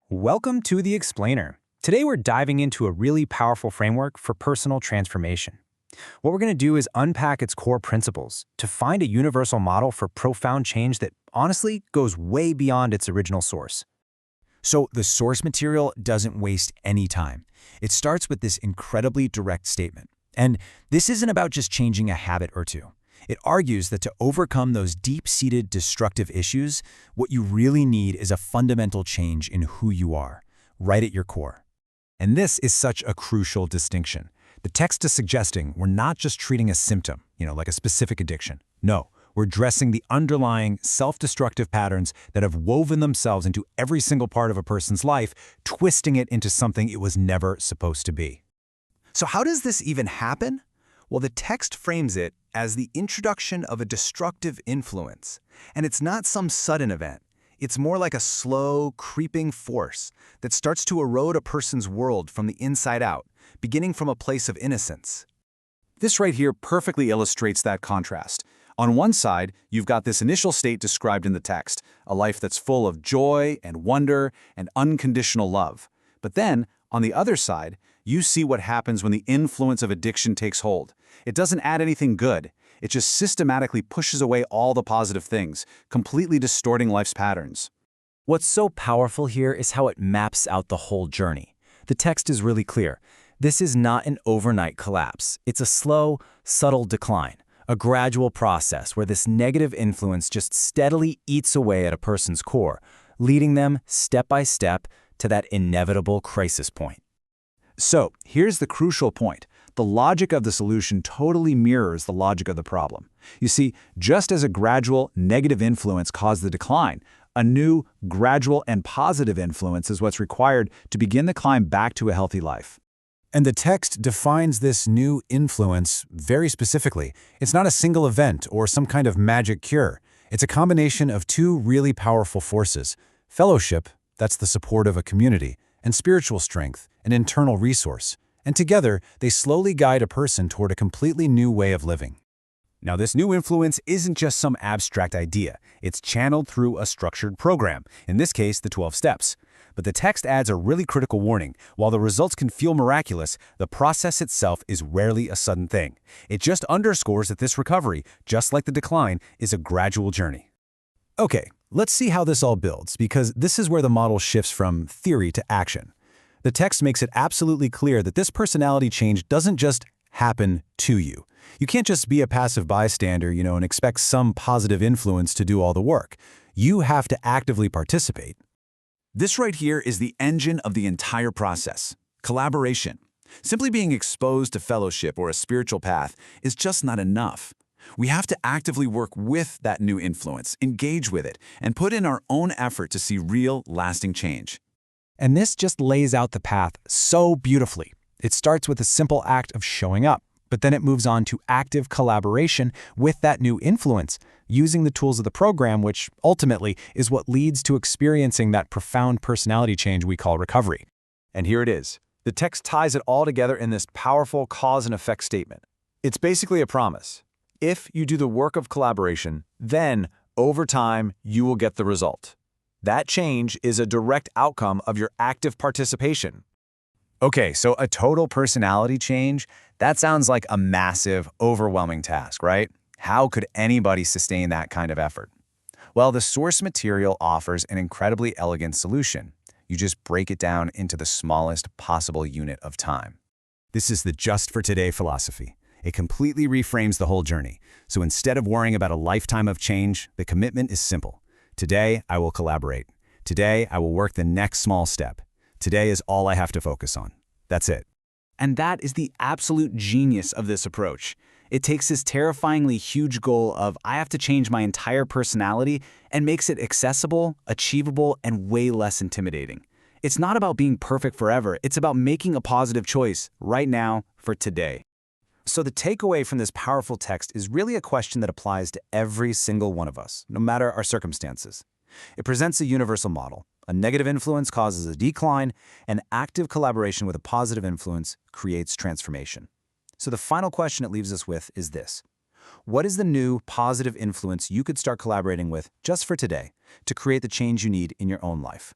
Welcome to The Explainer. Today we're diving into a really powerful framework for personal transformation. What we're going to do is unpack its core principles to find a universal model for profound change that honestly goes way beyond its original source. So the source material doesn't waste any time. It starts with this incredibly direct statement. And this isn't about just changing a habit or two. It argues that to overcome those deep-seated destructive issues, what you really need is a fundamental change in who you are, right at your core. And this is such a crucial distinction. The text is suggesting we're not just treating a symptom, like a specific addiction. No, we're addressing the underlying self-destructive patterns that have woven themselves into every single part of a person's life, twisting it into something it was never supposed to be. So how does this even happen? Well, the text frames it as the introduction of a destructive influence. And it's not some sudden event. It's more like a slow, creeping force that starts to erode a person's world from the inside out, beginning from a place of innocence. This right here perfectly illustrates that contrast. On one side, you've got this initial state described in the text, a life that's full of joy and wonder and unconditional love. But then, on the other side, you see what happens when the influence of addiction takes hold. It doesn't add anything good. It just systematically pushes away all the positive things, completely distorting life's patterns. What's so powerful here is how it maps out the whole journey. The text is really clear. This is not an overnight collapse. It's a slow, subtle decline, a gradual process where this negative influence just steadily eats away at a person's core, leading them step by step to that inevitable crisis point. So, here's the crucial point. The logic of the solution totally mirrors the logic of the problem. You see, just as a gradual negative influence caused the decline, a new, gradual, and positive influence is what's required to begin the climb back to a healthy life. And the text defines this new influence very specifically. It's not a single event or some kind of magic cure. It's a combination of two really powerful forces: fellowship, that's the support of a community, and spiritual strength, an internal resource. And together, they slowly guide a person toward a completely new way of living. Now, this new influence isn't just some abstract idea. It's channeled through a structured program, in this case, the 12 steps. But the text adds a really critical warning. While the results can feel miraculous, the process itself is rarely a sudden thing. It just underscores that this recovery, just like the decline, is a gradual journey. Okay, let's see how this all builds, because this is where the model shifts from theory to action. The text makes it absolutely clear that this personality change doesn't just happen to you. You can't just be a passive bystander, and expect some positive influence to do all the work. You have to actively participate. This right here is the engine of the entire process: collaboration. Simply being exposed to fellowship or a spiritual path is just not enough. We have to actively work with that new influence, engage with it, and put in our own effort to see real, lasting change. And this just lays out the path so beautifully. It starts with a simple act of showing up, but then it moves on to active collaboration with that new influence, using the tools of the program, which ultimately is what leads to experiencing that profound personality change we call recovery. And here it is. The text ties it all together in this powerful cause and effect statement. It's basically a promise. If you do the work of collaboration, then, over time, you will get the result. That change is a direct outcome of your active participation. Okay, so a total personality change, that sounds like a massive, overwhelming task, right? How could anybody sustain that kind of effort? Well, the source material offers an incredibly elegant solution. You just break it down into the smallest possible unit of time. This is the just for today philosophy. It completely reframes the whole journey. So instead of worrying about a lifetime of change, the commitment is simple. Today, I will collaborate. Today, I will work the next small step. Today is all I have to focus on. That's it. And that is the absolute genius of this approach. It takes this terrifyingly huge goal of I have to change my entire personality and makes it accessible, achievable, and way less intimidating. It's not about being perfect forever. It's about making a positive choice right now for today. So the takeaway from this powerful text is really a question that applies to every single one of us, no matter our circumstances. It presents a universal model. A negative influence causes a decline, and active collaboration with a positive influence creates transformation. So the final question it leaves us with is this: what is the new positive influence you could start collaborating with just for today to create the change you need in your own life?